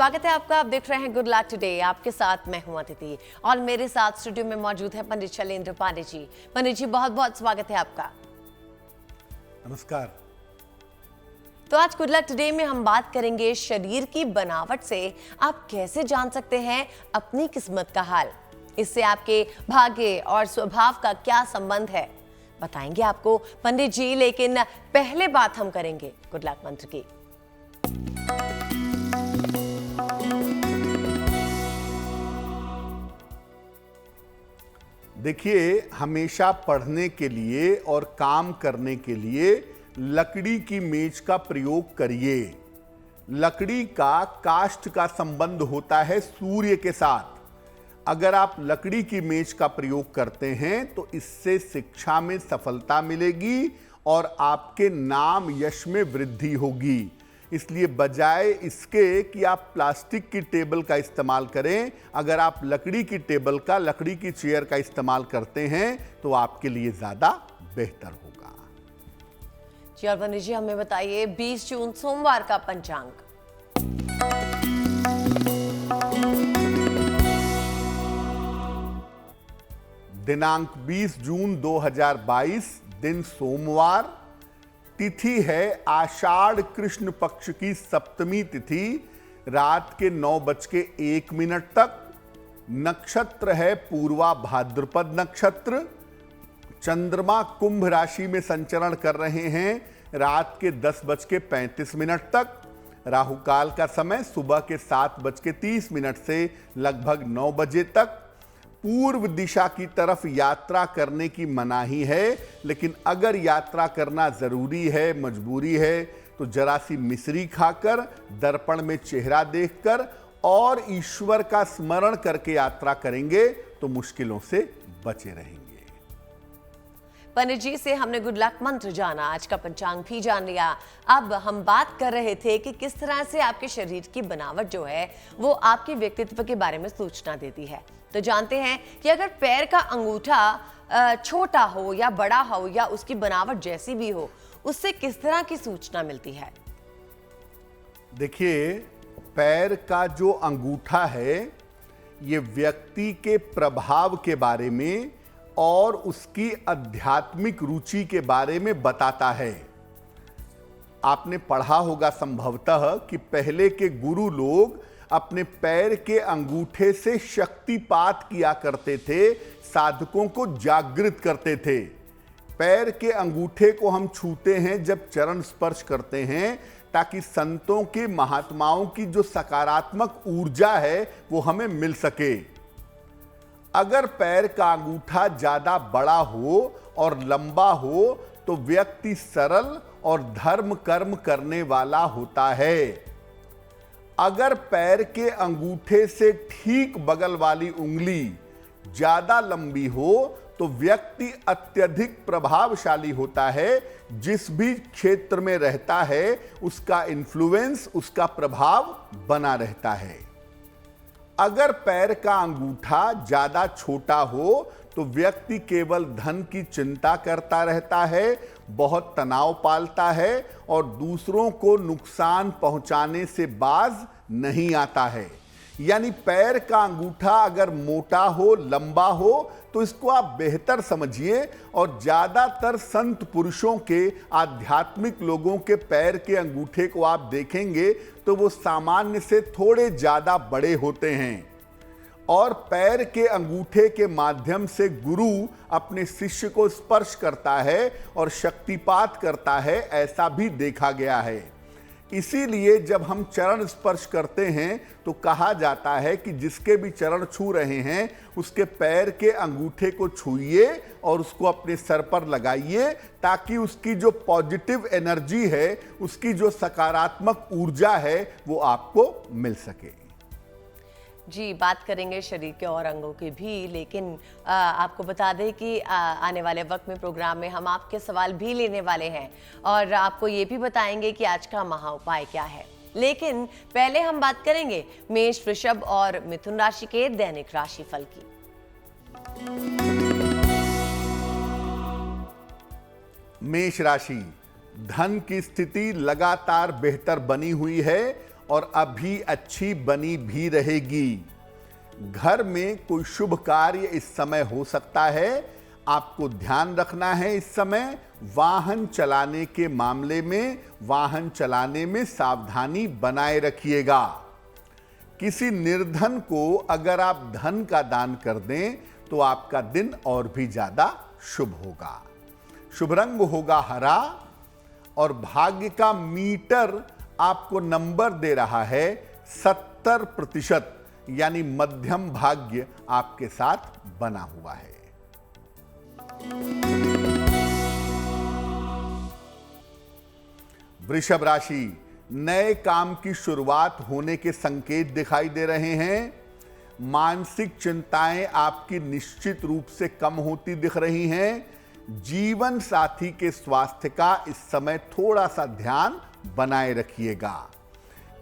स्वागत है आपका। आप देख रहे हैं गुड लक टुडे। आपके साथ मैं हूं अतिथि और मेरे साथ स्टूडियो में मौजूद है पंडित शैलेंद्र पांडे जी। पंडित जी, बहुत बहुत स्वागत है आपका। नमस्कार। तो आज गुड लक टुडे में हम बात करेंगे शरीर की बनावट से आप कैसे जान सकते हैं अपनी किस्मत का हाल। इससे आपके भाग्य और स्वभाव का क्या संबंध है बताएंगे आपको पंडित जी, लेकिन पहले बात हम करेंगे गुड लक मंत्र की। देखिए, हमेशा पढ़ने के लिए और काम करने के लिए लकड़ी की मेज का प्रयोग करिए। लकड़ी का काष्ठ का संबंध होता है सूर्य के साथ। अगर आप लकड़ी की मेज का प्रयोग करते हैं तो इससे शिक्षा में सफलता मिलेगी और आपके नाम यश में वृद्धि होगी। इसलिए बजाय इसके कि आप प्लास्टिक की टेबल का इस्तेमाल करें, अगर आप लकड़ी की टेबल का, लकड़ी की चेयर का इस्तेमाल करते हैं तो आपके लिए ज्यादा बेहतर होगा। जी, और पंडित जी हमें बताइए 20 जून सोमवार का पंचांग। दिनांक 20 जून 2022, दिन सोमवार, तिथि है आषाढ़ कृष्ण पक्ष की सप्तमी तिथि, रात के 9:01 तक। नक्षत्र है पूर्वा भाद्रपद नक्षत्र। चंद्रमा कुंभ राशि में संचरण कर रहे हैं रात के 10:35 तक। राहु काल का समय सुबह के 7:30 से लगभग 9 बजे तक। पूर्व दिशा की तरफ यात्रा करने की मनाही है, लेकिन अगर यात्रा करना जरूरी है, मजबूरी है, तो जरा सी मिश्री खाकर, दर्पण में चेहरा देखकर और ईश्वर का स्मरण करके यात्रा करेंगे तो मुश्किलों से बचे रहेंगे। पंडित जी से हमने गुड लक मंत्र जाना, आज का पंचांग भी जान लिया। अब हम बात कर रहे थे कि किस तरह से आपके शरीर की बनावट जो है वो आपके व्यक्तित्व के बारे में सूचना देती है। तो जानते हैं कि अगर पैर का अंगूठा छोटा हो या बड़ा हो या उसकी बनावट जैसी भी हो, उससे किस तरह की सूचना मिलती है? देखिए, पैर का जो अंगूठा है ये व्यक्ति के प्रभाव के बारे में और उसकी आध्यात्मिक रुचि के बारे में बताता है। आपने पढ़ा होगा संभवतः कि पहले के गुरु लोग अपने पैर के अंगूठे से शक्तिपात किया करते थे, साधकों को जागृत करते थे। पैर के अंगूठे को हम छूते हैं जब चरण स्पर्श करते हैं, ताकि संतों के, महात्माओं की जो सकारात्मक ऊर्जा है वो हमें मिल सके। अगर पैर का अंगूठा ज्यादा बड़ा हो और लंबा हो तो व्यक्ति सरल और धर्म कर्म करने वाला होता है। अगर पैर के अंगूठे से ठीक बगल वाली उंगली ज्यादा लंबी हो तो व्यक्ति अत्यधिक प्रभावशाली होता है। जिस भी क्षेत्र में रहता है उसका इन्फ्लुएंस, उसका प्रभाव बना रहता है। अगर पैर का अंगूठा ज्यादा छोटा हो तो व्यक्ति केवल धन की चिंता करता रहता है, बहुत तनाव पालता है और दूसरों को नुकसान पहुंचाने से बाज नहीं आता है। यानी पैर का अंगूठा अगर मोटा हो, लंबा हो तो इसको आप बेहतर समझिए। और ज्यादातर संत पुरुषों के, आध्यात्मिक लोगों के पैर के अंगूठे को आप देखेंगे तो वो सामान्य से थोड़े ज्यादा बड़े होते हैं। और पैर के अंगूठे के माध्यम से गुरु अपने शिष्य को स्पर्श करता है और शक्तिपात करता है, ऐसा भी देखा गया है। इसीलिए जब हम चरण स्पर्श करते हैं तो कहा जाता है कि जिसके भी चरण छू रहे हैं उसके पैर के अंगूठे को छूइए और उसको अपने सर पर लगाइए, ताकि उसकी जो पॉजिटिव एनर्जी है, उसकी जो सकारात्मक ऊर्जा है वो आपको मिल सके। जी, बात करेंगे शरीर के और अंगों की भी, लेकिन आपको बता दें कि आने वाले वक्त में प्रोग्राम में हम आपके सवाल भी लेने वाले हैं और आपको ये भी बताएंगे कि आज का महा उपाय क्या है। लेकिन पहले हम बात करेंगे मेष, वृषभ और मिथुन राशि के दैनिक राशिफल की। मेष राशि, धन की स्थिति लगातार बेहतर बनी हुई है और अभी अच्छी बनी भी रहेगी। घर में कोई शुभ कार्य इस समय हो सकता है। आपको ध्यान रखना है इस समय वाहन चलाने के मामले में, वाहन चलाने में सावधानी बनाए रखिएगा। किसी निर्धन को अगर आप धन का दान कर दें तो आपका दिन और भी ज्यादा शुभ होगा। शुभ रंग होगा हरा और भाग्य का मीटर आपको नंबर दे रहा है 70%, यानी मध्यम भाग्य आपके साथ बना हुआ है। वृषभ राशि, नए काम की शुरुआत होने के संकेत दिखाई दे रहे हैं। मानसिक चिंताएं आपकी निश्चित रूप से कम होती दिख रही हैं। जीवन साथी के स्वास्थ्य का इस समय थोड़ा सा ध्यान बनाए रखिएगा।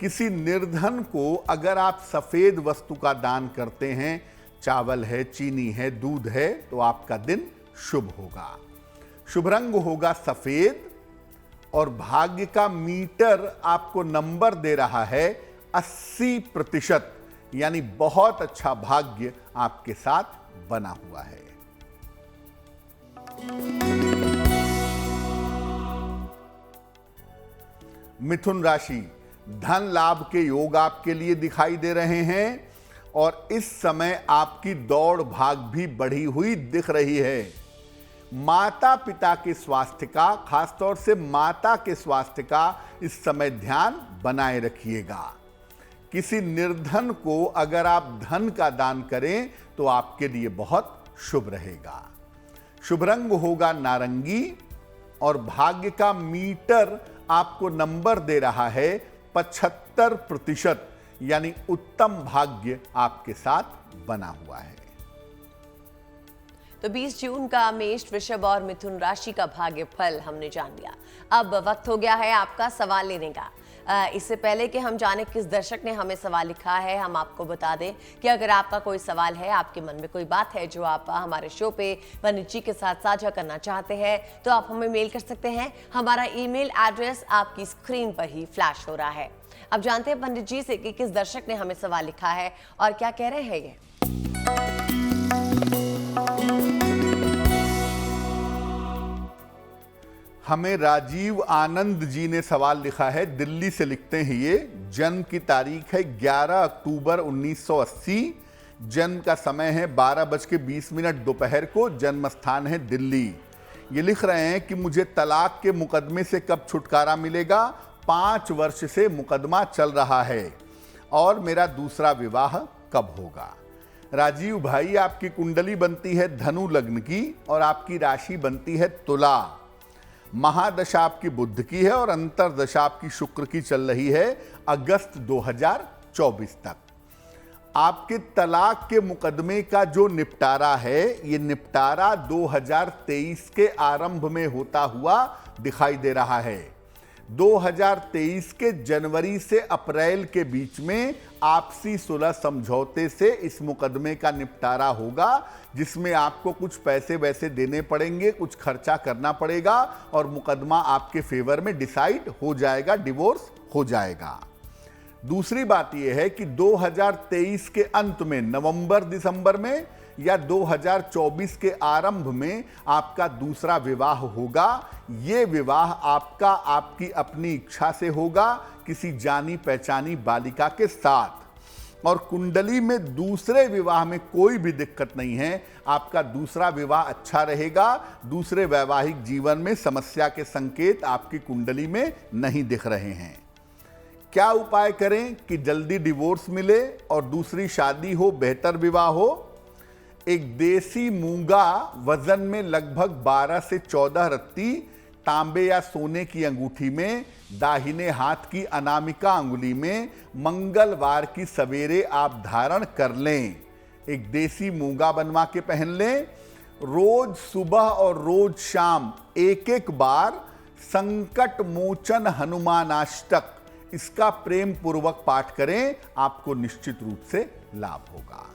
किसी निर्धन को अगर आप सफेद वस्तु का दान करते हैं, चावल है, चीनी है, दूध है, तो आपका दिन शुभ होगा। शुभ रंग होगा सफेद और भाग्य का मीटर आपको नंबर दे रहा है 80%, यानी बहुत अच्छा भाग्य आपके साथ बना हुआ है। मिथुन राशि, धन लाभ के योग आपके लिए दिखाई दे रहे हैं और इस समय आपकी दौड़ भाग भी बढ़ी हुई दिख रही है। माता पिता के स्वास्थ्य का, खासतौर से माता के स्वास्थ्य का इस समय ध्यान बनाए रखिएगा। किसी निर्धन को अगर आप धन का दान करें तो आपके लिए बहुत शुभ रहेगा। शुभ रंग होगा नारंगी और भाग्य का मीटर आपको नंबर दे रहा है 75%, यानी उत्तम भाग्य आपके साथ बना हुआ है। तो 20 जून का मेष, वृषभ और मिथुन राशि का भाग्य फल हमने जान लिया। अब वक्त हो गया है आपका सवाल लेने का। इससे पहले कि हम जाने किस दर्शक ने हमें सवाल लिखा है, हम आपको बता दें कि अगर आपका कोई सवाल है, आपके मन में कोई बात है जो आप हमारे शो पे पंडित जी के साथ साझा करना चाहते हैं, तो आप हमें मेल कर सकते हैं। हमारा ईमेल एड्रेस आपकी स्क्रीन पर ही फ्लैश हो रहा है। अब जानते हैं पंडित जी से कि किस दर्शक ने हमें सवाल लिखा है और क्या कह रहे हैं ये। हमें राजीव आनंद जी ने सवाल लिखा है, दिल्ली से लिखते हैं ये। जन्म की तारीख है 11 अक्टूबर 1980, जन्म का समय है 12:20 दोपहर को, जन्म स्थान है दिल्ली। ये लिख रहे हैं कि मुझे तलाक के मुकदमे से कब छुटकारा मिलेगा। 5 वर्ष से मुकदमा चल रहा है और मेरा दूसरा विवाह कब होगा। राजीव भाई, आपकी कुंडली बनती है धनु लग्न की और आपकी राशि बनती है तुला। महादशा आपकी बुध की है और अंतरदशा आपकी शुक्र की चल रही है अगस्त 2024 तक। आपके तलाक के मुकदमे का जो निपटारा है, ये निपटारा 2023 के आरंभ में होता हुआ दिखाई दे रहा है। 2023 के जनवरी से अप्रैल के बीच में आपसी सुलह समझौते से इस मुकदमे का निपटारा होगा, जिसमें आपको कुछ पैसे वैसे देने पड़ेंगे, कुछ खर्चा करना पड़ेगा और मुकदमा आपके फेवर में डिसाइड हो जाएगा, डिवोर्स हो जाएगा। दूसरी बात यह है कि 2023 के अंत में, नवंबर दिसंबर में या 2024 के आरंभ में आपका दूसरा विवाह होगा। ये विवाह आपका आपकी अपनी इच्छा से होगा, किसी जानी पहचानी बालिका के साथ। और कुंडली में दूसरे विवाह में कोई भी दिक्कत नहीं है। आपका दूसरा विवाह अच्छा रहेगा। दूसरे वैवाहिक जीवन में समस्या के संकेत आपकी कुंडली में नहीं दिख रहे हैं। क्या उपाय करें कि जल्दी डिवोर्स मिले और दूसरी शादी हो, बेहतर विवाह हो? एक देसी मूंगा वजन में लगभग 12 से 14 रत्ती तांबे या सोने की अंगूठी में, दाहिने हाथ की अनामिका अंगुली में मंगलवार की सवेरे आप धारण कर लें। एक देसी मूंगा बनवा के पहन लें। रोज सुबह और रोज शाम एक एक बार संकट मोचन हनुमानाष्टक, इसका प्रेम पूर्वक पाठ करें, आपको निश्चित रूप से लाभ होगा।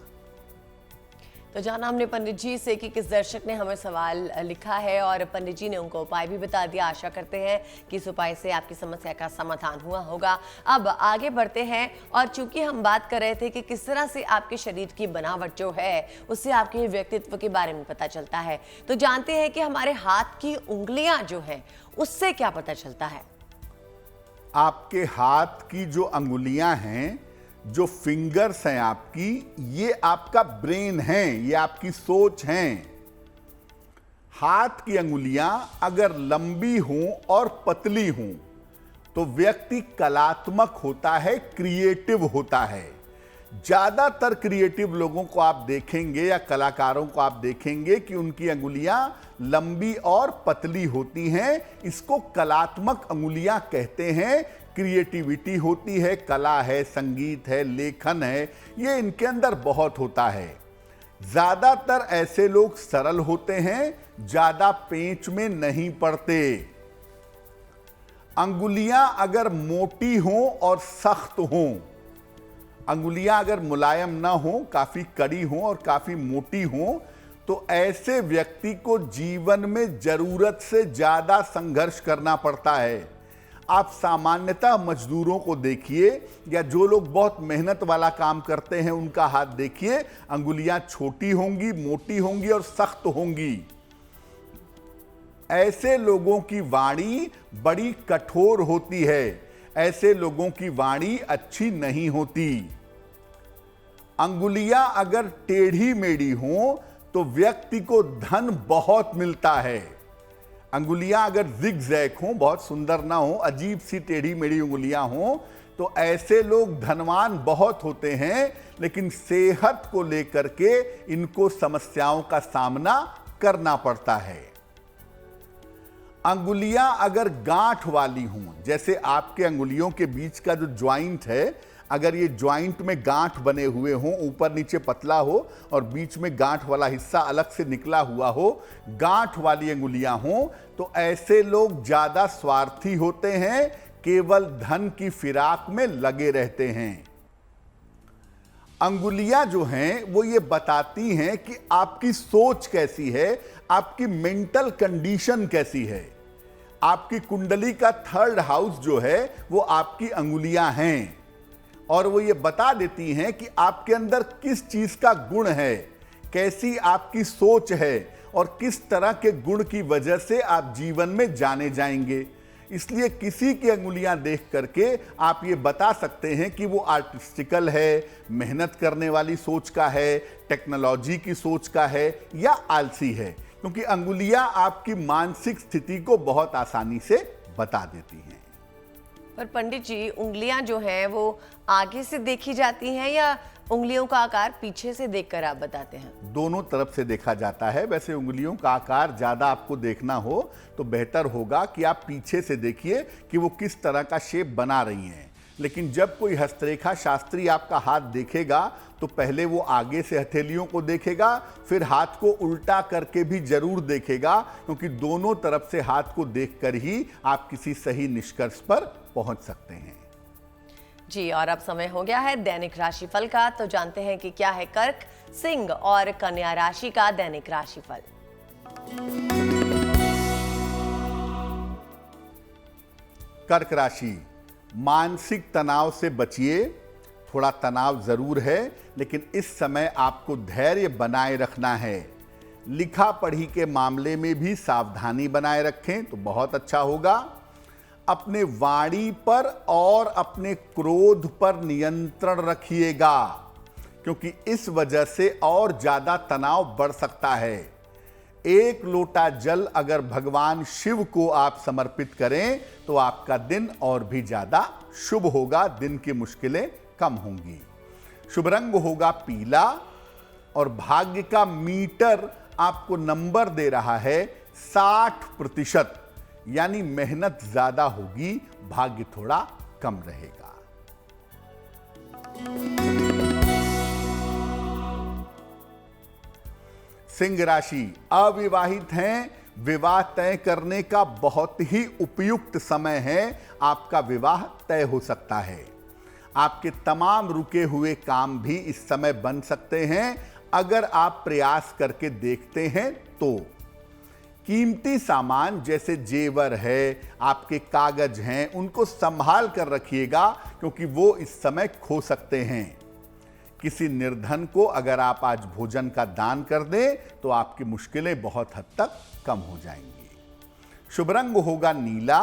तो जाना हमने पंडित जी से कि किस दर्शक ने हमें सवाल लिखा है और पंडित जी ने उनको उपाय भी बता दिया। आशा करते हैं कि इस उपाय से आपकी समस्या का समाधान हुआ होगा। अब आगे बढ़ते हैं और चूंकि हम बात कर रहे थे कि किस तरह से आपके शरीर की बनावट जो है उससे आपके व्यक्तित्व के बारे में पता चलता है, तो जानते हैं कि हमारे हाथ की उंगलियां जो है उससे क्या पता चलता है। आपके हाथ की जो अंगुलियां हैं, जो फिंगर्स हैं आपकी, ये आपका ब्रेन है, ये आपकी सोच है। हाथ की अंगुलियां अगर लंबी हों और पतली हों तो व्यक्ति कलात्मक होता है, क्रिएटिव होता है। ज्यादातर क्रिएटिव लोगों को आप देखेंगे या कलाकारों को आप देखेंगे कि उनकी अंगुलियां लंबी और पतली होती हैं। इसको कलात्मक अंगुलियां कहते हैं। क्रिएटिविटी होती है, कला है, संगीत है, लेखन है, ये इनके अंदर बहुत होता है। ज्यादातर ऐसे लोग सरल होते हैं, ज्यादा पेंच में नहीं पड़ते। अंगुलियां अगर मोटी हों और सख्त हों, अंगुलियां अगर मुलायम ना हो, काफी कड़ी हो और काफी मोटी हो, तो ऐसे व्यक्ति को जीवन में जरूरत से ज्यादा संघर्ष करना पड़ता है। आप सामान्यतः मजदूरों को देखिए या जो लोग बहुत मेहनत वाला काम करते हैं उनका हाथ देखिए, अंगुलियां छोटी होंगी, मोटी होंगी और सख्त होंगी। ऐसे लोगों की वाणी बड़ी कठोर होती है, ऐसे लोगों की वाणी अच्छी नहीं होती। अंगुलियां अगर टेढ़ी मेढ़ी हों तो व्यक्ति को धन बहुत मिलता है। अंगुलियां अगर जिग-जैग हों, बहुत सुंदर ना हो, अजीब सी टेढ़ी मेढ़ी अंगुलियां हों, तो ऐसे लोग धनवान बहुत होते हैं, लेकिन सेहत को लेकर के इनको समस्याओं का सामना करना पड़ता है। अंगुलियां अगर गांठ वाली हों, जैसे आपके अंगुलियों के बीच का जो ज्वाइंट है, अगर ये ज्वाइंट में गांठ बने हुए हों, ऊपर नीचे पतला हो और बीच में गांठ वाला हिस्सा अलग से निकला हुआ हो, गांठ वाली अंगुलियां हों, तो ऐसे लोग ज्यादा स्वार्थी होते हैं, केवल धन की फिराक में लगे रहते हैं। अंगुलियां जो हैं वो ये बताती हैं कि आपकी सोच कैसी है, आपकी मेंटल कंडीशन कैसी है। आपकी कुंडली का 3rd हाउस जो है वो आपकी अंगुलियां हैं और वो ये बता देती हैं कि आपके अंदर किस चीज का गुण है, कैसी आपकी सोच है और किस तरह के गुण की वजह से आप जीवन में जाने जाएंगे। इसलिए किसी की अंगुलियां देख करके आप ये बता सकते हैं कि वो आर्टिस्टिकल है, मेहनत करने वाली सोच का है, टेक्नोलॉजी की सोच का है या आलसी है, क्योंकि अंगुलियां आपकी मानसिक स्थिति को बहुत आसानी से बता देती हैं। पर पंडित जी, उंगलियां जो हैं वो आगे से देखी जाती हैं या उंगलियों का आकार पीछे से देखकर आप बताते हैं? दोनों तरफ से देखा जाता है। वैसे उंगलियों का आकार ज्यादा आपको देखना हो तो बेहतर होगा कि आप पीछे से देखिए कि वो किस तरह का शेप बना रही हैं। लेकिन जब कोई हस्तरेखा शास्त्री आपका हाथ देखेगा तो पहले वो आगे से हथेलियों को देखेगा, फिर हाथ को उल्टा करके भी जरूर देखेगा, क्योंकि दोनों तरफ से हाथ को देखकर ही आप किसी सही निष्कर्ष पर पहुंच सकते हैं। जी, और अब समय हो गया है दैनिक राशिफल का, तो जानते हैं कि क्या है कर्क, सिंह और कन्या राशि का दैनिक राशिफल। कर्क राशि, मानसिक तनाव से बचिए। थोड़ा तनाव जरूर है, लेकिन इस समय आपको धैर्य बनाए रखना है। लिखा पढ़ी के मामले में भी सावधानी बनाए रखें तो बहुत अच्छा होगा। अपने वाणी पर और अपने क्रोध पर नियंत्रण रखिएगा, क्योंकि इस वजह से और ज्यादा तनाव बढ़ सकता है। 1 लोटा जल अगर भगवान शिव को आप समर्पित करें तो आपका दिन और भी ज्यादा शुभ होगा, दिन की मुश्किलें कम होंगी। शुभ रंग होगा पीला और भाग्य का मीटर आपको नंबर दे रहा है 60%, यानी मेहनत ज्यादा होगी, भाग्य थोड़ा कम रहेगा। सिंह राशि, अविवाहित हैं, विवाह तय करने का बहुत ही उपयुक्त समय है। आपका विवाह तय हो सकता है। आपके तमाम रुके हुए काम भी इस समय बन सकते हैं। अगर आप प्रयास करके देखते हैं तो। कीमती सामान जैसे जेवर है, आपके कागज हैं, उनको संभाल कर रखिएगा क्योंकि वो इस समय खो सकते हैं। किसी निर्धन को अगर आप आज भोजन का दान कर दें तो आपकी मुश्किलें बहुत हद तक कम हो जाएंगी। शुभ रंग होगा नीला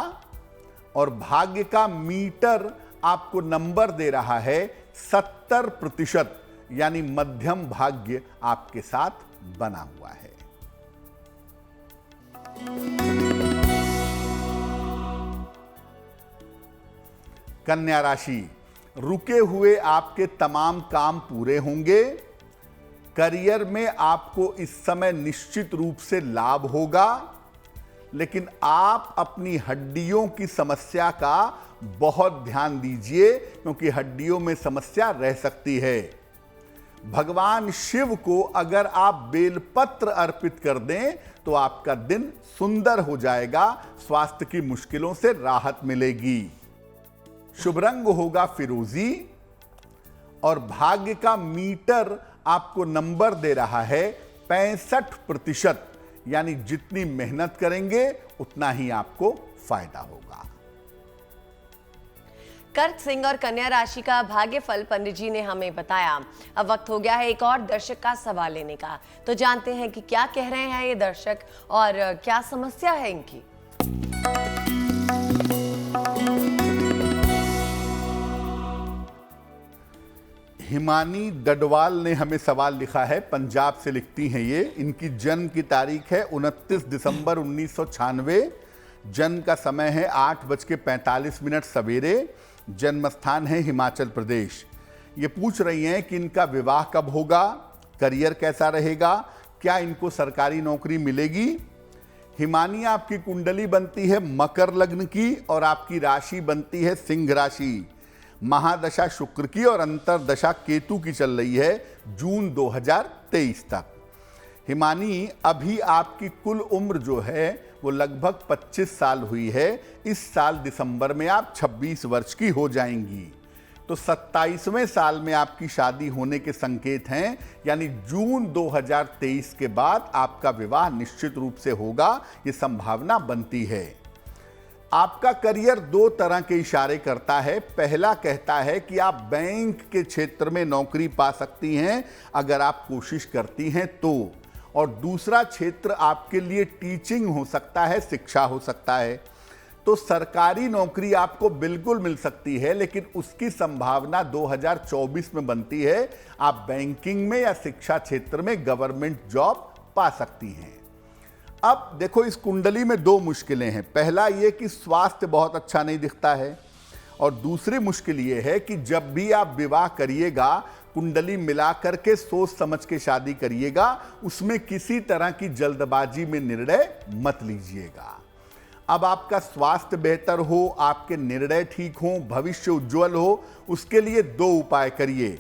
और भाग्य का मीटर आपको नंबर दे रहा है 70%, यानी मध्यम भाग्य आपके साथ बना हुआ है। कन्या राशि, रुके हुए आपके तमाम काम पूरे होंगे। करियर में आपको इस समय निश्चित रूप से लाभ होगा, लेकिन आप अपनी हड्डियों की समस्या का बहुत ध्यान दीजिए क्योंकि हड्डियों में समस्या रह सकती है। भगवान शिव को अगर आप बेलपत्र अर्पित कर दें तो आपका दिन सुंदर हो जाएगा, स्वास्थ्य की मुश्किलों से राहत मिलेगी। शुभ रंग होगा फिरोजी और भाग्य का मीटर आपको नंबर दे रहा है 65%, यानी जितनी मेहनत करेंगे उतना ही आपको फायदा होगा। कर्क सिंह और कन्या राशि का भाग्य फल पंडित जी ने हमें बताया। अब वक्त हो गया है एक और दर्शक का सवाल लेने का, तो जानते हैं कि क्या कह रहे हैं ये दर्शक और क्या समस्या है इनकी। हिमानी डडवाल ने हमें सवाल लिखा है, पंजाब से लिखती हैं ये। इनकी जन्म की तारीख है 29 दिसंबर 1996। जन्म का समय है 8:45 सवेरे। जन्म स्थान है हिमाचल प्रदेश। ये पूछ रही हैं कि इनका विवाह कब होगा, करियर कैसा रहेगा, क्या इनको सरकारी नौकरी मिलेगी। हिमानी, आपकी कुंडली बनती है मकर लग्न की और आपकी राशि बनती है सिंह राशि। महादशा शुक्र की और अंतरदशा केतु की चल रही है जून 2023 तक। हिमानी, अभी आपकी कुल उम्र जो है वो लगभग 25 साल हुई है। इस साल दिसंबर में आप 26 वर्ष की हो जाएंगी, तो 27वें साल में आपकी शादी होने के संकेत हैं, यानी जून 2023 के बाद आपका विवाह निश्चित रूप से होगा, ये संभावना बनती है। आपका करियर दो तरह के इशारे करता है। पहला कहता है कि आप बैंक के क्षेत्र में नौकरी पा सकती हैं अगर आप कोशिश करती हैं तो, और दूसरा क्षेत्र आपके लिए टीचिंग हो सकता है, शिक्षा हो सकता है। तो सरकारी नौकरी आपको बिल्कुल मिल सकती है, लेकिन उसकी संभावना 2024 में बनती है। आप बैंकिंग में या शिक्षा क्षेत्र में गवर्नमेंट जॉब पा सकती हैं। अब देखो, इस कुंडली में दो मुश्किलें हैं। पहला ये कि स्वास्थ्य बहुत अच्छा नहीं दिखता है, और दूसरी मुश्किल ये है कि जब भी आप विवाह करिएगा, कुंडली मिला करके सोच समझ के शादी करिएगा, उसमें किसी तरह की जल्दबाजी में निर्णय मत लीजिएगा। अब आपका स्वास्थ्य बेहतर हो, आपके निर्णय ठीक हो, भविष्य उज्जवल हो, उसके लिए दो उपाय करिए।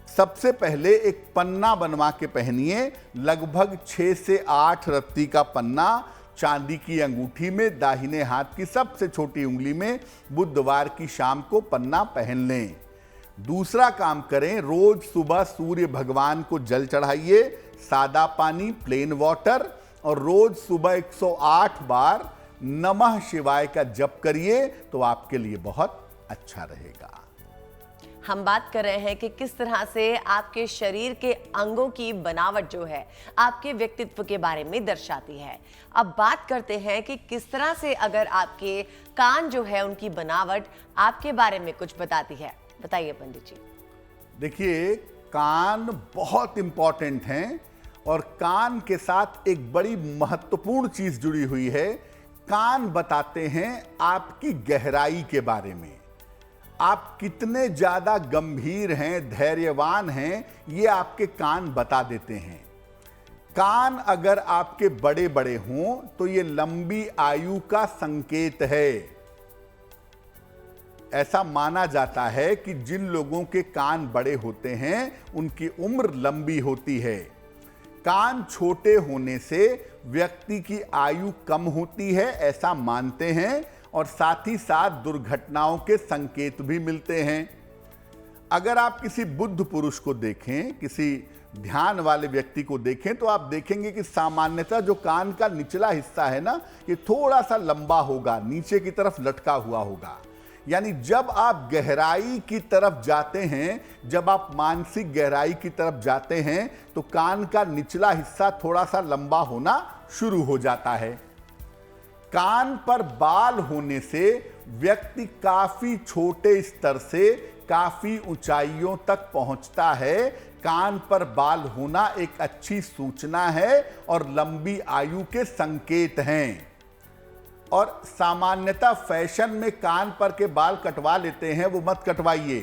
सबसे पहले एक पन्ना बनवा के पहनिए, लगभग 6 से 8 रत्ती का पन्ना, चांदी की अंगूठी में, दाहिने हाथ की सबसे छोटी उंगली में। बुधवार की शाम को पन्ना पहन लें। दूसरा काम करें, रोज सुबह सूर्य भगवान को जल चढ़ाइए, सादा पानी, प्लेन वाटर, और रोज सुबह 108 बार नमः शिवाय का जप करिए, तो आपके लिए बहुत अच्छा रहेगा। हम बात कर रहे हैं कि किस तरह से आपके शरीर के अंगों की बनावट जो है आपके व्यक्तित्व के बारे में दर्शाती है। अब बात करते हैं कि किस तरह से अगर आपके कान जो है उनकी बनावट आपके बारे में कुछ बताती है। बताइए पंडित जी। देखिए, कान बहुत इंपॉर्टेंट हैं और कान के साथ एक बड़ी महत्वपूर्ण चीज जुड़ी हुई है। कान बताते हैं आपकी गहराई के बारे में, आप कितने ज्यादा गंभीर हैं, धैर्यवान हैं, ये आपके कान बता देते हैं। कान अगर आपके बड़े बड़े हों तो ये लंबी आयु का संकेत है। ऐसा माना जाता है कि जिन लोगों के कान बड़े होते हैं उनकी उम्र लंबी होती है। कान छोटे होने से व्यक्ति की आयु कम होती है, ऐसा मानते हैं, और साथ ही साथ दुर्घटनाओं के संकेत भी मिलते हैं। अगर आप किसी बुद्ध पुरुष को देखें, किसी ध्यान वाले व्यक्ति को देखें तो आप देखेंगे कि सामान्यतः जो कान का निचला हिस्सा है ना, ये थोड़ा सा लंबा होगा, नीचे की तरफ लटका हुआ होगा। यानी जब आप गहराई की तरफ जाते हैं, जब आप मानसिक गहराई की तरफ जाते हैं, तो कान का निचला हिस्सा थोड़ा सा लंबा होना शुरू हो जाता है। कान पर बाल होने से व्यक्ति काफी छोटे स्तर से काफी ऊंचाइयों तक पहुंचता है। कान पर बाल होना एक अच्छी सूचना है और लंबी आयु के संकेत हैं। और सामान्यतः फैशन में कान पर के बाल कटवा लेते हैं, वो मत कटवाइए।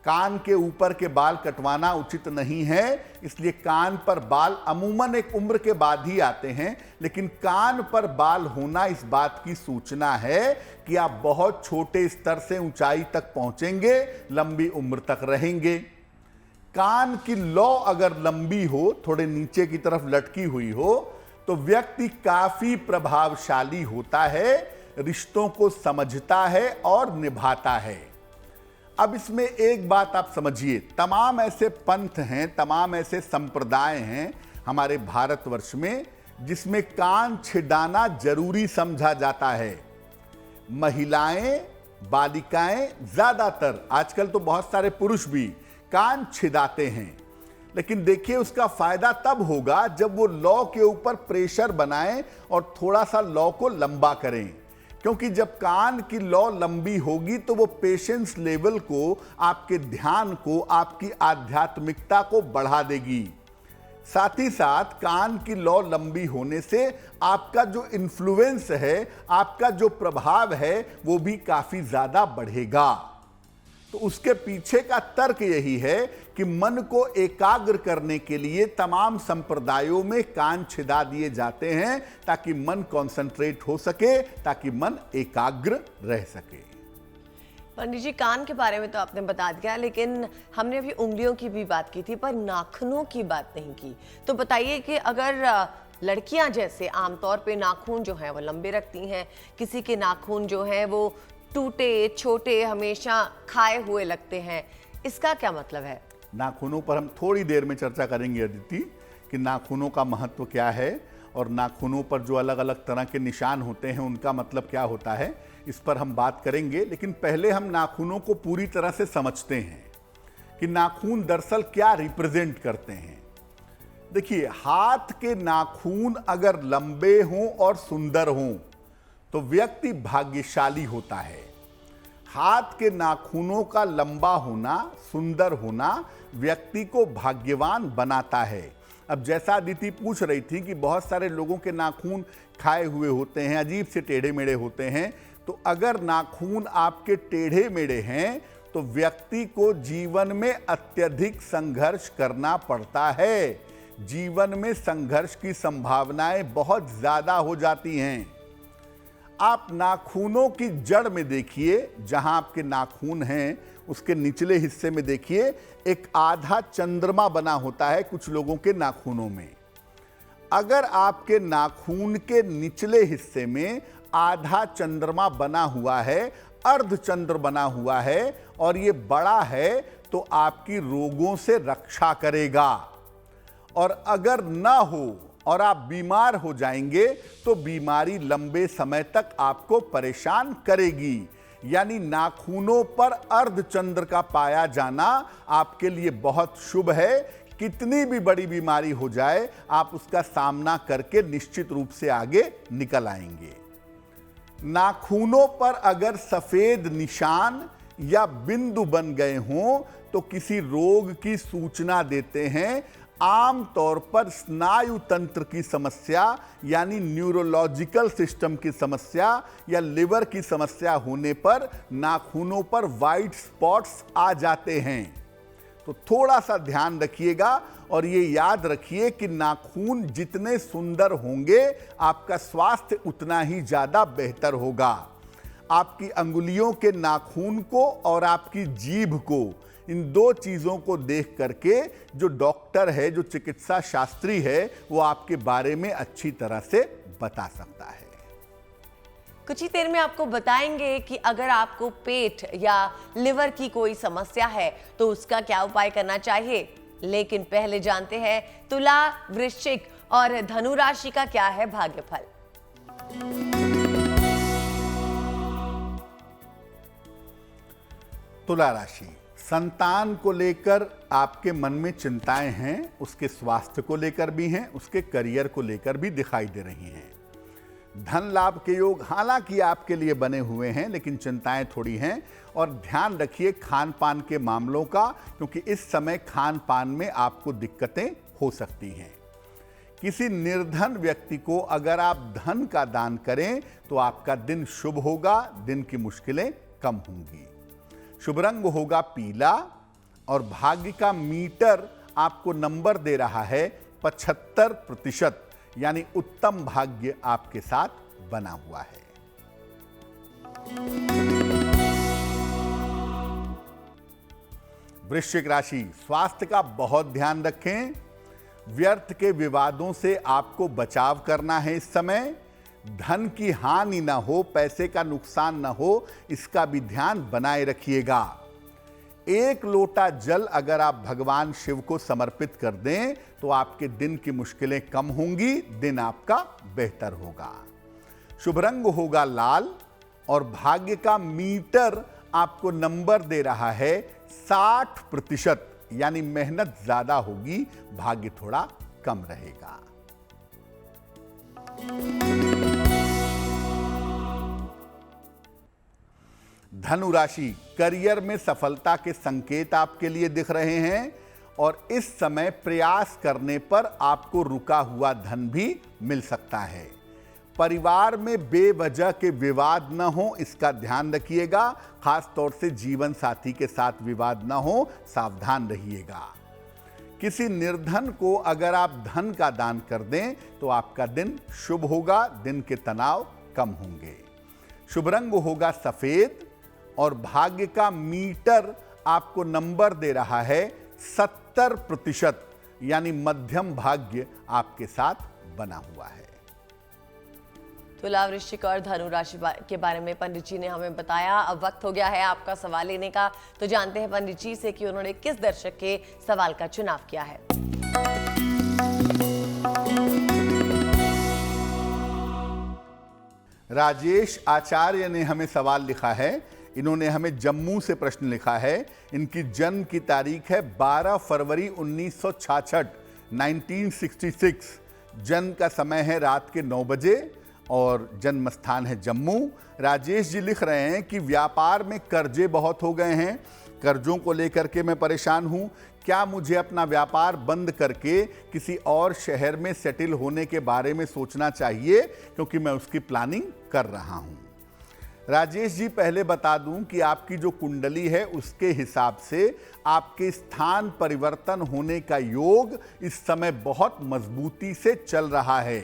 कान के ऊपर के बाल कटवाना उचित नहीं है, इसलिए कान पर बाल अमूमन एक उम्र के बाद ही आते हैं, लेकिन कान पर बाल होना इस बात की सूचना है कि आप बहुत छोटे स्तर से ऊंचाई तक पहुंचेंगे, लंबी उम्र तक रहेंगे। कान की लौ अगर लंबी हो, थोड़े नीचे की तरफ लटकी हुई हो, तो व्यक्ति काफी प्रभावशाली होता है, रिश्तों को समझता है और निभाता है। अब इसमें एक बात आप समझिए, तमाम ऐसे पंथ हैं, तमाम ऐसे संप्रदाय हैं हमारे भारतवर्ष में जिसमें कान छिदाना जरूरी समझा जाता है। महिलाएं, बालिकाएं, ज्यादातर आजकल तो बहुत सारे पुरुष भी कान छिदाते हैं, लेकिन देखिए उसका फायदा तब होगा जब वो लौ के ऊपर प्रेशर बनाएं और थोड़ा सा लौ को लंबा करें, क्योंकि जब कान की लौ लंबी होगी तो वो पेशेंस लेवल को, आपके ध्यान को, आपकी आध्यात्मिकता को बढ़ा देगी। साथ ही साथ कान की लौ लंबी होने से आपका जो इन्फ्लुएंस है, आपका जो प्रभाव है, वो भी काफी ज्यादा बढ़ेगा। तो उसके पीछे का तर्क यही है कि मन को एकाग्र करने के लिए तमाम संप्रदायों में कान छिदा दिए जाते हैं ताकि मन कंसंट्रेट हो सके, ताकि मन एकाग्र रह सके। पंडित जी, कान के बारे में तो आपने बता दिया, लेकिन हमने अभी उंगलियों की भी बात की थी, पर नाखूनों की बात नहीं की। तो बताइए कि अगर लड़कियां जैसे आमतौर पे नाखून जो है वो लंबे रखती हैं, किसी के नाखून जो है वो टूटे, छोटे, हमेशा खाए हुए लगते हैं, इसका क्या मतलब है? नाखूनों पर हम थोड़ी देर में चर्चा करेंगे अदिति, कि नाखूनों का महत्व क्या है और नाखूनों पर जो अलग अलग तरह के निशान होते हैं उनका मतलब क्या होता है, इस पर हम बात करेंगे। लेकिन पहले हम नाखूनों को पूरी तरह से समझते हैं कि नाखून दरअसल क्या रिप्रेजेंट करते हैं। देखिए, हाथ के नाखून अगर लंबे हों और सुंदर हों तो व्यक्ति भाग्यशाली होता है। हाथ के नाखूनों का लंबा होना, सुंदर होना व्यक्ति को भाग्यवान बनाता है। अब जैसा अदिति पूछ रही थी कि बहुत सारे लोगों के नाखून खाए हुए होते हैं, अजीब से टेढ़े मेढ़े होते हैं, तो अगर नाखून आपके टेढ़े मेढ़े हैं तो व्यक्ति को जीवन में अत्यधिक संघर्ष करना पड़ता है। जीवन में संघर्ष की संभावनाएं बहुत ज्यादा हो जाती हैं। आप नाखूनों की जड़ में देखिए, जहां आपके नाखून हैं उसके निचले हिस्से में देखिए, एक आधा चंद्रमा बना होता है कुछ लोगों के नाखूनों में। अगर आपके नाखून के निचले हिस्से में आधा चंद्रमा बना हुआ है, अर्धचंद्र बना हुआ है और ये बड़ा है, तो आपकी रोगों से रक्षा करेगा। और अगर ना हो और आप बीमार हो जाएंगे तो बीमारी लंबे समय तक आपको परेशान करेगी। यानी नाखूनों पर अर्धचंद्र का पाया जाना आपके लिए बहुत शुभ है। कितनी भी बड़ी बीमारी हो जाए, आप उसका सामना करके निश्चित रूप से आगे निकल आएंगे। नाखूनों पर अगर सफेद निशान या बिंदु बन गए हों तो किसी रोग की सूचना देते हैं। आमतौर पर स्नायु तंत्र की समस्या यानी न्यूरोलॉजिकल सिस्टम की समस्या या लिवर की समस्या होने पर नाखूनों पर वाइट स्पॉट्स आ जाते हैं। तो थोड़ा सा ध्यान रखिएगा और ये याद रखिए कि नाखून जितने सुंदर होंगे आपका स्वास्थ्य उतना ही ज्यादा बेहतर होगा। आपकी अंगुलियों के नाखून को और आपकी जीभ को, इन दो चीजों को देख करके जो डॉक्टर है, जो चिकित्सा शास्त्री है, वो आपके बारे में अच्छी तरह से बता सकता है। कुछ ही देर में आपको बताएंगे कि अगर आपको पेट या लिवर की कोई समस्या है तो उसका क्या उपाय करना चाहिए। लेकिन पहले जानते हैं तुला, वृश्चिक और धनु राशि का क्या है भाग्यफल। तुला राशि, संतान को लेकर आपके मन में चिंताएं हैं, उसके स्वास्थ्य को लेकर भी हैं, उसके करियर को लेकर भी दिखाई दे रही हैं। धन लाभ के योग हालांकि आपके लिए बने हुए हैं, लेकिन चिंताएं थोड़ी हैं। और ध्यान रखिए खान पान के मामलों का, क्योंकि इस समय खान पान में आपको दिक्कतें हो सकती हैं। किसी निर्धन व्यक्ति को अगर आप धन का दान करें तो आपका दिन शुभ होगा, दिन की मुश्किलें कम होंगी। शुभ रंग होगा पीला और भाग्य का मीटर आपको नंबर दे रहा है 75%, यानी उत्तम भाग्य आपके साथ बना हुआ है। वृश्चिक राशि, स्वास्थ्य का बहुत ध्यान रखें। व्यर्थ के विवादों से आपको बचाव करना है इस समय। धन की हानि ना हो, पैसे का नुकसान ना हो, इसका भी ध्यान बनाए रखिएगा। 1 लोटा जल अगर आप भगवान शिव को समर्पित कर दें तो आपके दिन की मुश्किलें कम होंगी, दिन आपका बेहतर होगा। शुभ रंग होगा लाल और भाग्य का मीटर आपको नंबर दे रहा है 60%, यानी मेहनत ज्यादा होगी, भाग्य थोड़ा कम रहेगा। धनु राशि, करियर में सफलता के संकेत आपके लिए दिख रहे हैं और इस समय प्रयास करने पर आपको रुका हुआ धन भी मिल सकता है। परिवार में बेवजह के विवाद न हो, इसका ध्यान रखिएगा। खास तौर से जीवन साथी के साथ विवाद न हो, सावधान रहिएगा। किसी निर्धन को अगर आप धन का दान कर दें तो आपका दिन शुभ होगा, दिन के तनाव कम होंगे। शुभ रंग होगा सफेद और भाग्य का मीटर आपको नंबर दे रहा है 70%, यानी मध्यम भाग्य आपके साथ बना हुआ है। तुला, वृश्चिक और धनु राशि के बारे में पंडित जी ने हमें बताया। अब वक्त हो गया है आपका सवाल लेने का, तो जानते हैं पंडित जी से कि उन्होंने किस दर्शक के सवाल का चुनाव किया है। राजेश आचार्य ने हमें सवाल लिखा है। इन्होंने हमें जम्मू से प्रश्न लिखा है। इनकी जन्म की तारीख है 12 फरवरी 1966, 1966। जन्म का समय है रात के 9 बजे और जन्म स्थान है जम्मू। राजेश जी लिख रहे हैं कि व्यापार में कर्जे बहुत हो गए हैं, कर्जों को लेकर के मैं परेशान हूं। क्या मुझे अपना व्यापार बंद करके किसी और शहर में सेटल होने के बारे में सोचना चाहिए, क्योंकि मैं उसकी प्लानिंग कर रहा हूं। राजेश जी, पहले बता दूं कि आपकी जो कुंडली है उसके हिसाब से आपके स्थान परिवर्तन होने का योग इस समय बहुत मजबूती से चल रहा है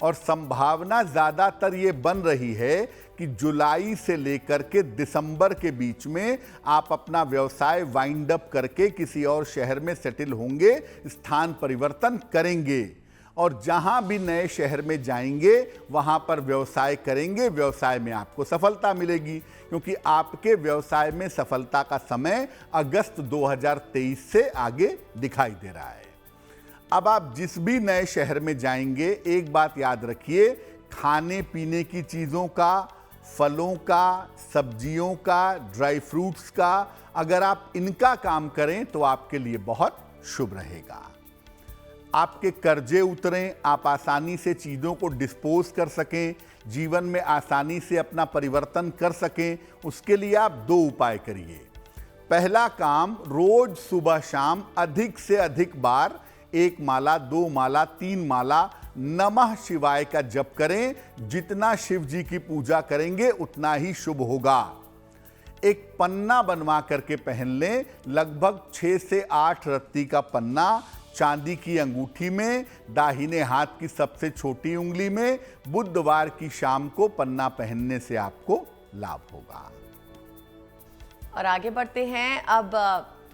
और संभावना ज्यादातर ये बन रही है कि जुलाई से लेकर के दिसंबर के बीच में आप अपना व्यवसाय वाइंड अप करके किसी और शहर में सेटल होंगे, स्थान परिवर्तन करेंगे और जहां भी नए शहर में जाएंगे वहां पर व्यवसाय करेंगे। व्यवसाय में आपको सफलता मिलेगी, क्योंकि आपके व्यवसाय में सफलता का समय अगस्त 2023 से आगे दिखाई दे रहा है। अब आप जिस भी नए शहर में जाएंगे, एक बात याद रखिए, खाने पीने की चीज़ों का, फलों का, सब्जियों का, ड्राई फ्रूट्स का, अगर आप इनका काम करें तो आपके लिए बहुत शुभ रहेगा। आपके कर्जे उतरें, आप आसानी से चीज़ों को डिस्पोज कर सकें, जीवन में आसानी से अपना परिवर्तन कर सकें, उसके लिए आप 2 उपाय करिए। पहला काम, रोज सुबह शाम अधिक से अधिक बार 1 माला, 2 माला, 3 माला नमः शिवाय का जप करें। जितना शिव जी की पूजा करेंगे उतना ही शुभ होगा। एक पन्ना बनवा करके पहन लें, लगभग 6 से 8 रत्ती का पन्ना, चांदी की अंगूठी में, दाहिने हाथ की सबसे छोटी उंगली में। बुधवार की शाम को पन्ना पहनने से आपको लाभ होगा। और आगे बढ़ते हैं। अब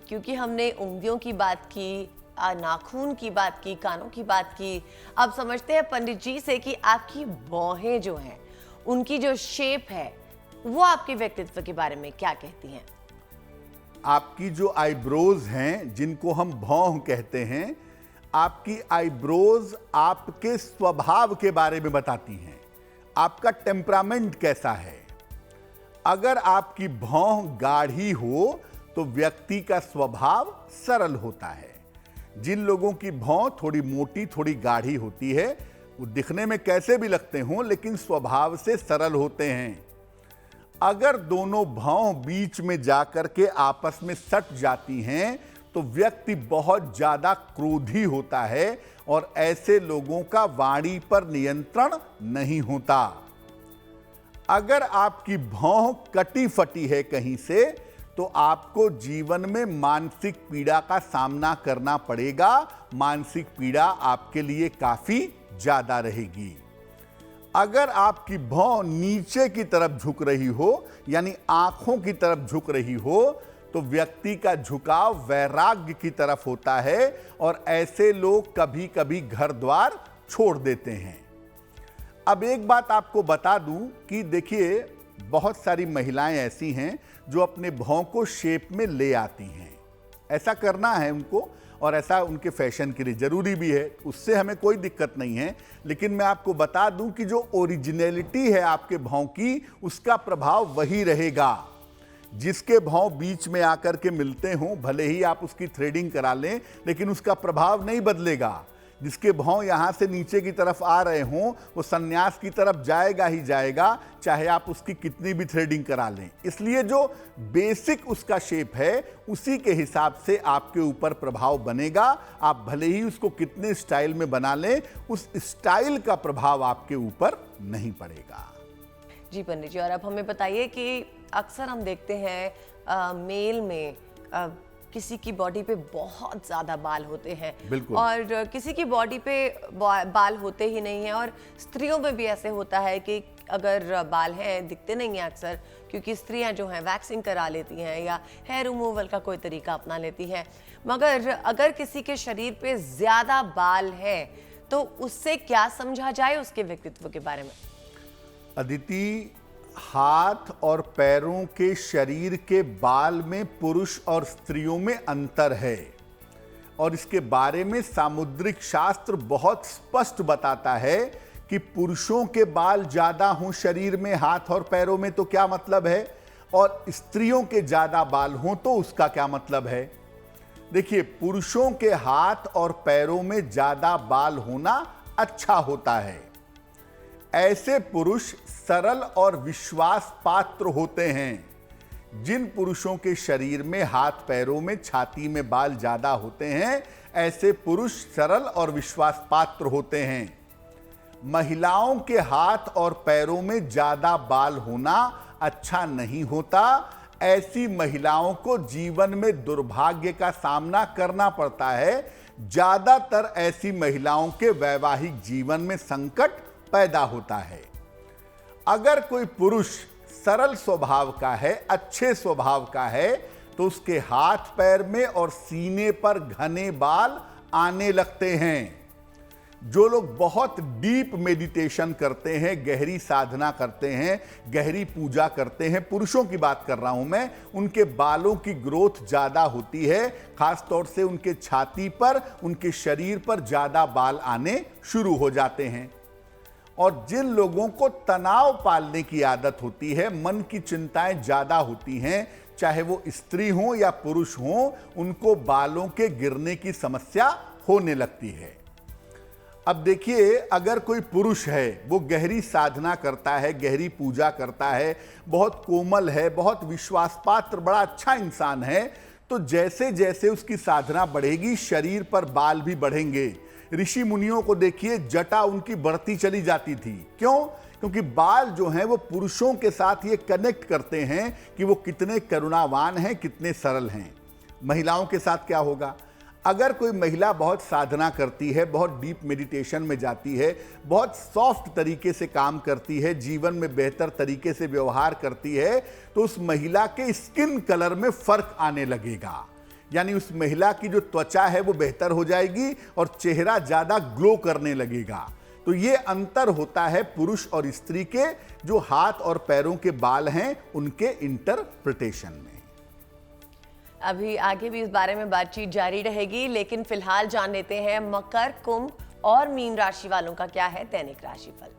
क्योंकि हमने उंगलियों की बात की, नाखून की बात की, कानों की बात की, अब समझते हैं पंडित जी से कि आपकी भौहें जो हैं, उनकी जो शेप है वो आपके व्यक्तित्व के बारे में क्या कहती हैं। आपकी जो आईब्रोज हैं, जिनको हम भौं कहते हैं, आपकी आईब्रोज आपके स्वभाव के बारे में बताती हैं, आपका टेम्परामेंट कैसा है। अगर आपकी भौं गाढ़ी हो तो व्यक्ति का स्वभाव सरल होता है। जिन लोगों की भौं थोड़ी मोटी, थोड़ी गाढ़ी होती है, वो दिखने में कैसे भी लगते हों लेकिन स्वभाव से सरल होते हैं। अगर दोनों भौं बीच में जाकर के आपस में सट जाती हैं तो व्यक्ति बहुत ज्यादा क्रोधी होता है और ऐसे लोगों का वाणी पर नियंत्रण नहीं होता। अगर आपकी भौं कटी फटी है कहीं से तो आपको जीवन में मानसिक पीड़ा का सामना करना पड़ेगा। मानसिक पीड़ा आपके लिए काफी ज्यादा रहेगी। अगर आपकी भौं नीचे की तरफ झुक रही हो, यानी आंखों की तरफ झुक रही हो, तो व्यक्ति का झुकाव वैराग्य की तरफ होता है और ऐसे लोग कभी कभी घर द्वार छोड़ देते हैं। अब एक बात आपको बता दूं कि देखिए, बहुत सारी महिलाएं ऐसी हैं जो अपने भौं को शेप में ले आती हैं। ऐसा करना है उनको और ऐसा उनके फैशन के लिए जरूरी भी है, उससे हमें कोई दिक्कत नहीं है। लेकिन मैं आपको बता दूं कि जो ओरिजिनलिटी है आपके भौं की, उसका प्रभाव वही रहेगा। जिसके भौं बीच में आकर के मिलते हों, भले ही आप उसकी थ्रेडिंग करा लें, लेकिन उसका प्रभाव नहीं बदलेगा। जिसके भौं यहां से नीचे की तरफ आ रहे हों, वो सन्यास की तरफ जाएगा ही जाएगा, चाहे आप उसकी कितनी भी थ्रेडिंग करा लें। इसलिए जो बेसिक उसका शेप है, उसी के हिसाब से आपके ऊपर प्रभाव बनेगा। आप भले ही उसको कितने स्टाइल में बना लें, उस स्टाइल का प्रभाव आपके ऊपर नहीं पड़ेगा। जी पंडित जी, और अब हमें बताइए कि अक्सर हम देखते हैं मेल में किसी की बॉडी पे बहुत ज़्यादा बाल होते हैं, बिल्कुल, और किसी की बॉडी पे बाल होते ही नहीं हैं। और स्त्रियों में भी ऐसे होता है कि अगर बाल हैं, दिखते नहीं हैं अक्सर, क्योंकि स्त्रियां जो हैं वैक्सिंग करा लेती हैं या हेयर रिमूवल का कोई तरीका अपना लेती हैं। मगर अगर किसी के शरीर पे ज़्यादा बाल है तो उससे क्या समझा जाए उसके व्यक्तित्व के बारे में? अदिति, हाथ और पैरों के शरीर के बाल में पुरुष और स्त्रियों में अंतर है और इसके बारे में सामुद्रिक शास्त्र बहुत स्पष्ट बताता है कि पुरुषों के बाल ज्यादा हों शरीर में, हाथ और पैरों में, तो क्या मतलब है, और स्त्रियों के ज्यादा बाल हों तो उसका क्या मतलब है। देखिए, पुरुषों के हाथ और पैरों में ज्यादा बाल होना अच्छा होता है। ऐसे पुरुष सरल और विश्वास पात्र होते हैं। जिन पुरुषों के शरीर में, हाथ पैरों में, छाती में बाल ज्यादा होते हैं, ऐसे पुरुष सरल और विश्वास पात्र होते हैं। महिलाओं के हाथ और पैरों में ज्यादा बाल होना अच्छा नहीं होता। ऐसी महिलाओं को जीवन में दुर्भाग्य का सामना करना पड़ता है। ज्यादातर ऐसी महिलाओं के वैवाहिक जीवन में संकट पैदा होता है। अगर कोई पुरुष सरल स्वभाव का है, अच्छे स्वभाव का है, तो उसके हाथ पैर में और सीने पर घने बाल आने लगते हैं। जो लोग बहुत डीप मेडिटेशन करते हैं, गहरी साधना करते हैं, गहरी पूजा करते हैं, पुरुषों की बात कर रहा हूं मैं, उनके बालों की ग्रोथ ज्यादा होती है। खास तौर से उनके छाती पर, उनके शरीर पर ज्यादा बाल आने शुरू हो जाते हैं। और जिन लोगों को तनाव पालने की आदत होती है, मन की चिंताएं ज्यादा होती हैं, चाहे वो स्त्री हो या पुरुष हो, उनको बालों के गिरने की समस्या होने लगती है। अब देखिए, अगर कोई पुरुष है, वो गहरी साधना करता है, गहरी पूजा करता है, बहुत कोमल है, बहुत विश्वास पात्र, बड़ा अच्छा इंसान है, तो जैसे जैसे उसकी साधना बढ़ेगी, शरीर पर बाल भी बढ़ेंगे। ऋषि मुनियों को देखिए, जटा उनकी बढ़ती चली जाती थी। क्यों? क्योंकि बाल जो हैं वो पुरुषों के साथ ये कनेक्ट करते हैं कि वो कितने करुणावान हैं, कितने सरल हैं। महिलाओं के साथ क्या होगा? अगर कोई महिला बहुत साधना करती है, बहुत डीप मेडिटेशन में जाती है, बहुत सॉफ्ट तरीके से काम करती है, जीवन में बेहतर तरीके से व्यवहार करती है, तो उस महिला के स्किन कलर में फर्क आने लगेगा। यानी उस महिला की जो त्वचा है वो बेहतर हो जाएगी और चेहरा ज्यादा ग्लो करने लगेगा। तो ये अंतर होता है पुरुष और स्त्री के जो हाथ और पैरों के बाल हैं उनके इंटरप्रिटेशन में। अभी आगे भी इस बारे में बातचीत जारी रहेगी, लेकिन फिलहाल जान लेते हैं मकर, कुंभ और मीन राशि वालों का क्या है दैनिक राशिफल।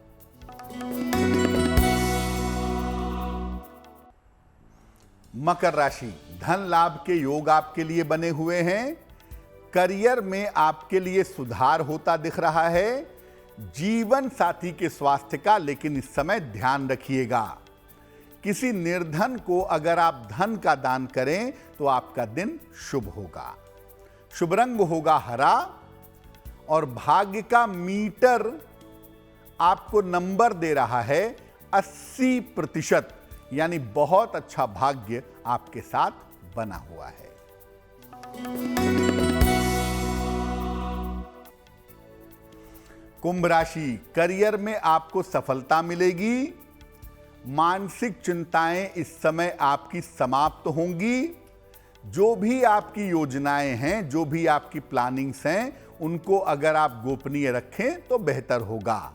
मकर राशि, धन लाभ के योग आपके लिए बने हुए हैं। करियर में आपके लिए सुधार होता दिख रहा है। जीवन साथी के स्वास्थ्य का लेकिन इस समय ध्यान रखिएगा। किसी निर्धन को अगर आप धन का दान करें तो आपका दिन शुभ होगा। शुभ रंग होगा हरा और भाग्य का मीटर आपको नंबर दे रहा है 80%, यानी बहुत अच्छा भाग्य आपके साथ बना हुआ है। कुंभ राशि, करियर में आपको सफलता मिलेगी। मानसिक चिंताएं इस समय आपकी समाप्त होंगी। जो भी आपकी योजनाएं हैं, जो भी आपकी प्लानिंग्स हैं, उनको अगर आप गोपनीय रखें तो बेहतर होगा।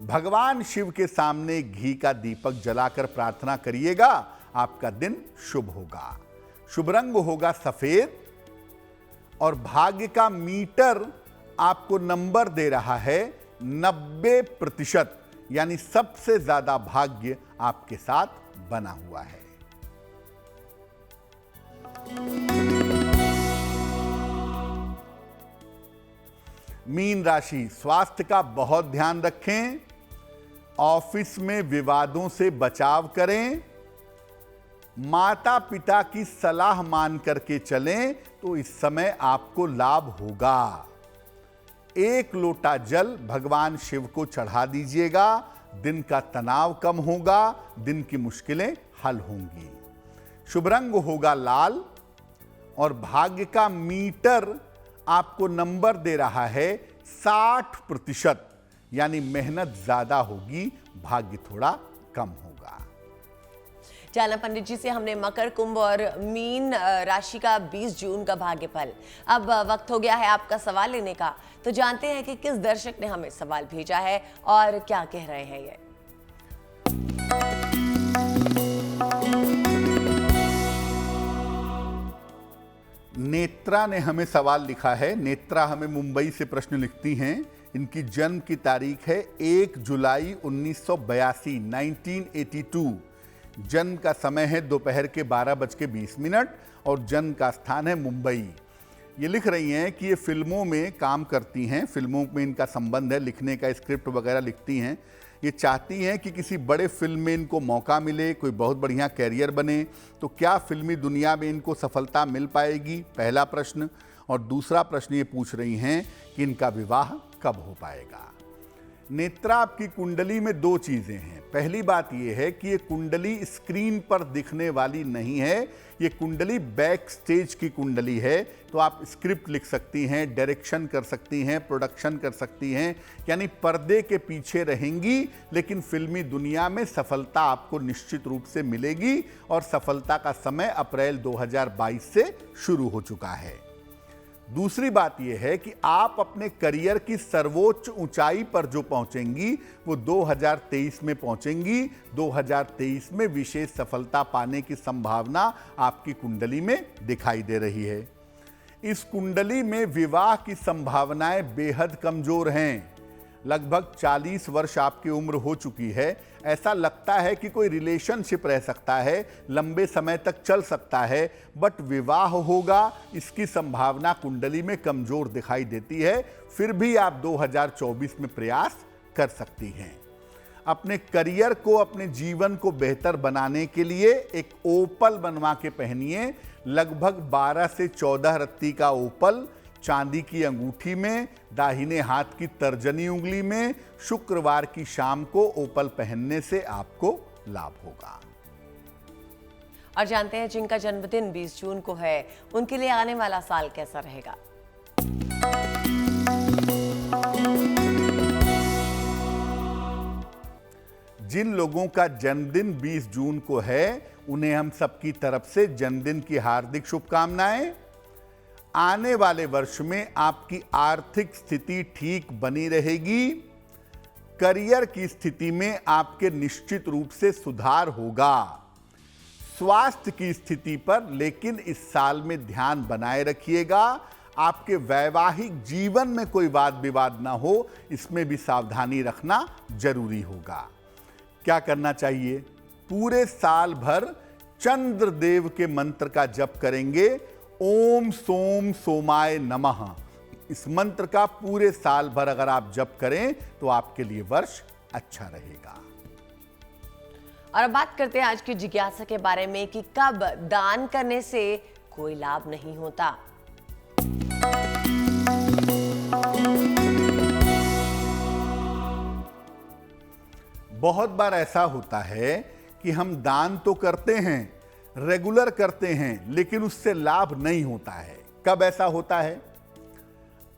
भगवान शिव के सामने घी का दीपक जलाकर प्रार्थना करिएगा, आपका दिन शुभ होगा। शुभ रंग होगा सफेद और भाग्य का मीटर आपको नंबर दे रहा है 90%, यानी सबसे ज्यादा भाग्य आपके साथ बना हुआ है। मीन राशि, स्वास्थ्य का बहुत ध्यान रखें। ऑफिस में विवादों से बचाव करें। माता पिता की सलाह मान करके चलें तो इस समय आपको लाभ होगा। 1 लोटा जल भगवान शिव को चढ़ा दीजिएगा। दिन का तनाव कम होगा, दिन की मुश्किलें हल होंगी। शुभ रंग होगा लाल और भाग्य का मीटर आपको नंबर दे रहा है 60%, यानी मेहनत ज्यादा होगी, भाग्य थोड़ा कम होगा। जाना पंडित जी से हमने मकर, कुंभ और मीन राशि का 20 जून का भाग्यफल। अब वक्त हो गया है आपका सवाल लेने का, तो जानते हैं कि किस दर्शक ने हमें सवाल भेजा है और क्या कह रहे हैं ये। नेत्रा ने हमें सवाल लिखा है। नेत्रा हमें मुंबई से प्रश्न लिखती हैं। इनकी जन्म की तारीख है 1 जुलाई 1982, 1982। जन्म का समय है दोपहर के 12:20 और जन्म का स्थान है मुंबई। ये लिख रही हैं कि ये फिल्मों में काम करती हैं, फिल्मों में इनका संबंध है, लिखने का स्क्रिप्ट वगैरह लिखती हैं। ये चाहती हैं कि किसी बड़े फिल्म में इनको मौका मिले, कोई बहुत बढ़िया कैरियर बने। तो क्या फिल्मी दुनिया में इनको सफलता मिल पाएगी, पहला प्रश्न। और दूसरा प्रश्न ये पूछ रही हैं कि इनका विवाह कब हो पाएगा। नेत्रा, आपकी कुंडली में 2 चीजें हैं। पहली बात यह है कि ये कुंडली स्क्रीन पर दिखने वाली नहीं है, ये कुंडली बैक स्टेज की कुंडली है। तो आप स्क्रिप्ट लिख सकती हैं, डायरेक्शन कर सकती हैं, प्रोडक्शन कर सकती हैं, यानी पर्दे के पीछे रहेंगी, लेकिन फिल्मी दुनिया में सफलता आपको निश्चित रूप से मिलेगी। और सफलता का समय अप्रैल 2022 से शुरू हो चुका है। दूसरी बात यह है कि आप अपने करियर की सर्वोच्च ऊंचाई पर जो पहुंचेंगी वो 2023 में पहुंचेंगी। 2023 में विशेष सफलता पाने की संभावना आपकी कुंडली में दिखाई दे रही है। इस कुंडली में विवाह की संभावनाएं बेहद कमजोर हैं। लगभग 40 वर्ष आपकी उम्र हो चुकी है। ऐसा लगता है कि कोई रिलेशनशिप रह सकता है, लंबे समय तक चल सकता है, बट विवाह होगा इसकी संभावना कुंडली में कमजोर दिखाई देती है। फिर भी आप 2024 में प्रयास कर सकती हैं। अपने करियर को, अपने जीवन को बेहतर बनाने के लिए एक ओपल बनवा के पहनिए। लगभग 12 से 14 रत्ती का ओपल चांदी की अंगूठी में, दाहिने हाथ की तर्जनी उंगली में, शुक्रवार की शाम को ओपल पहनने से आपको लाभ होगा। और जानते हैं जिनका जन्मदिन 20 जून को है, उनके लिए आने वाला साल कैसा रहेगा। जिन लोगों का जन्मदिन 20 जून को है, उन्हें हम सबकी तरफ से जन्मदिन की हार्दिक शुभकामनाएं। आने वाले वर्ष में आपकी आर्थिक स्थिति ठीक बनी रहेगी। करियर की स्थिति में आपके निश्चित रूप से सुधार होगा। स्वास्थ्य की स्थिति पर लेकिन इस साल में ध्यान बनाए रखिएगा। आपके वैवाहिक जीवन में कोई वाद विवाद ना हो, इसमें भी सावधानी रखना जरूरी होगा। क्या करना चाहिए? पूरे साल भर चंद्रदेव के मंत्र का जप करेंगे, ओम सोम सोमाय नमः। इस मंत्र का पूरे साल भर अगर आप जप करें तो आपके लिए वर्ष अच्छा रहेगा। और अब बात करते हैं आज की जिज्ञासा के बारे में कि कब दान करने से कोई लाभ नहीं होता। बहुत बार ऐसा होता है कि हम दान तो करते हैं, रेगुलर करते हैं, लेकिन उससे लाभ नहीं होता है। कब ऐसा होता है?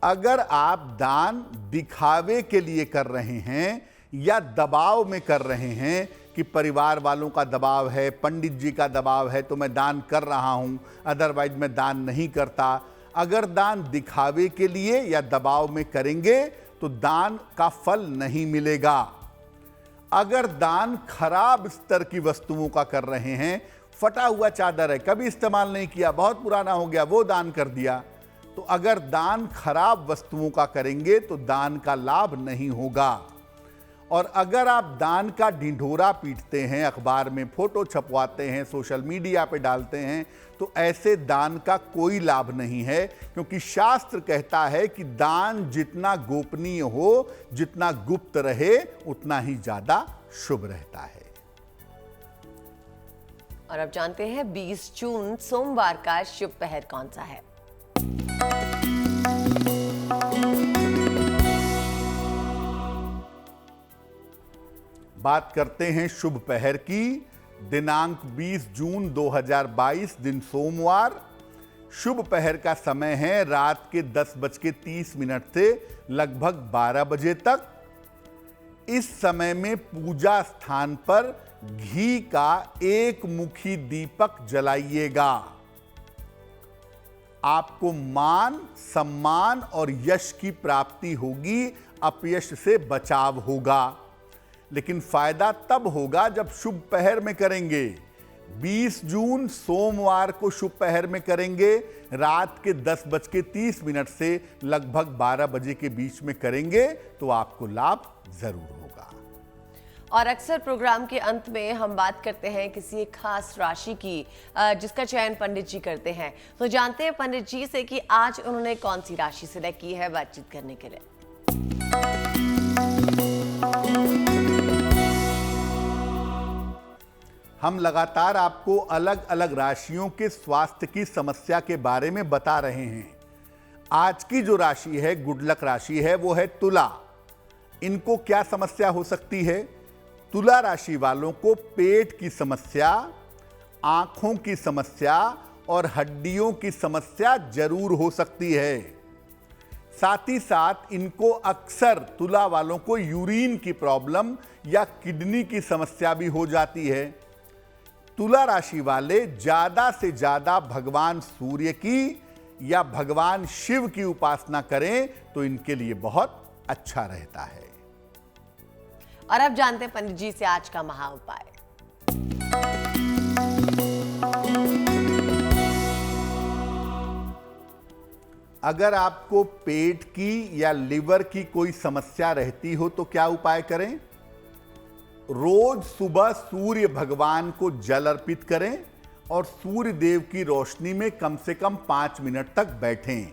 अगर आप दान दिखावे के लिए कर रहे हैं या दबाव में कर रहे हैं कि परिवार वालों का दबाव है, पंडित जी का दबाव है तो मैं दान कर रहा हूं, अदरवाइज मैं दान नहीं करता। अगर दान दिखावे के लिए या दबाव में करेंगे तो दान का फल नहीं मिलेगा। अगर दान खराब स्तर की वस्तुओं का कर रहे हैं, फटा हुआ चादर है, कभी इस्तेमाल नहीं किया, बहुत पुराना हो गया, वो दान कर दिया, तो अगर दान खराब वस्तुओं का करेंगे तो दान का लाभ नहीं होगा। और अगर आप दान का ढिंढोरा पीटते हैं, अखबार में फोटो छपवाते हैं, सोशल मीडिया पे डालते हैं, तो ऐसे दान का कोई लाभ नहीं है, क्योंकि शास्त्र कहता है कि दान जितना गोपनीय हो, जितना गुप्त रहे, उतना ही ज्यादा शुभ रहता है। और अब जानते हैं 20 जून सोमवार का शुभ पहर कौन सा है। बात करते हैं शुभ पहर की। दिनांक 20 जून 2022 दिन सोमवार। शुभ पहर का समय है रात के 10:30 से लगभग 12 बजे तक। इस समय में पूजा स्थान पर घी का एक मुखी दीपक जलाइएगा। आपको मान, सम्मान और यश की प्राप्ति होगी, अपयश से बचाव होगा। लेकिन फायदा तब होगा जब शुभ पहर में करेंगे। 20 जून सोमवार को शुभ पहर में करेंगे, रात के 10:30 से लगभग 12 बजे के बीच में करेंगे तो आपको लाभ जरूर होगा। और अक्सर प्रोग्राम के अंत में हम बात करते हैं किसी एक खास राशि की जिसका चयन पंडित जी करते हैं। तो जानते हैं पंडित जी से कि आज उन्होंने कौन सी राशि सिलेक्ट की है बातचीत करने के लिए। हम लगातार आपको अलग अलग राशियों के स्वास्थ्य की समस्या के बारे में बता रहे हैं। आज की जो राशि है, गुड लक राशि है, वो है तुला। इनको क्या समस्या हो सकती है? तुला राशि वालों को पेट की समस्या, आंखों की समस्या और हड्डियों की समस्या जरूर हो सकती है। साथ ही साथ इनको अक्सर तुला वालों को यूरिन की प्रॉब्लम या किडनी की समस्या भी हो जाती है। तुला राशि वाले ज्यादा से ज्यादा भगवान सूर्य की या भगवान शिव की उपासना करें तो इनके लिए बहुत अच्छा रहता है। और अब जानते हैं पंडित जी से आज का महा उपाय। अगर आपको पेट की या लिवर की कोई समस्या रहती हो तो क्या उपाय करें? रोज सुबह सूर्य भगवान को जल अर्पित करें और सूर्य देव की रोशनी में कम से कम 5 मिनट तक बैठें।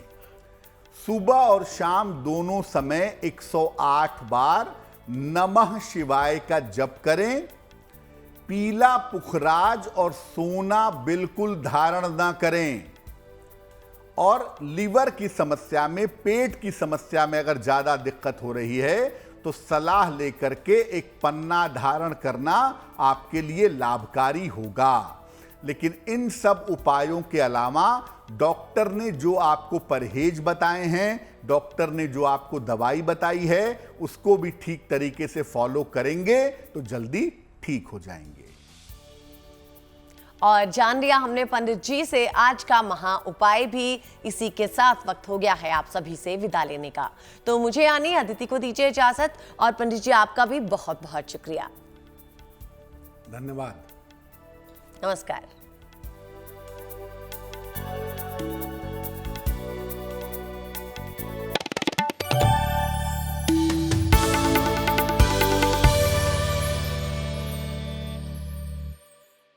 सुबह और शाम दोनों समय 108 बार नमः शिवाय का जप करें। पीला पुखराज और सोना बिल्कुल धारण ना करें। और लिवर की समस्या में, पेट की समस्या में अगर ज्यादा दिक्कत हो रही है तो सलाह लेकर के एक पन्ना धारण करना आपके लिए लाभकारी होगा। लेकिन इन सब उपायों के अलावा डॉक्टर ने जो आपको परहेज बताए हैं, डॉक्टर ने जो आपको दवाई बताई है, उसको भी ठीक तरीके से फॉलो करेंगे तो जल्दी ठीक हो जाएंगे। और जान लिया हमने पंडित जी से आज का महा उपाय भी। इसी के साथ वक्त हो गया है आप सभी से विदा लेने का। तो मुझे यानी अदिति को दीजिए इजाजत और पंडित जी आपका भी बहुत बहुत शुक्रिया। धन्यवाद। नमस्कार।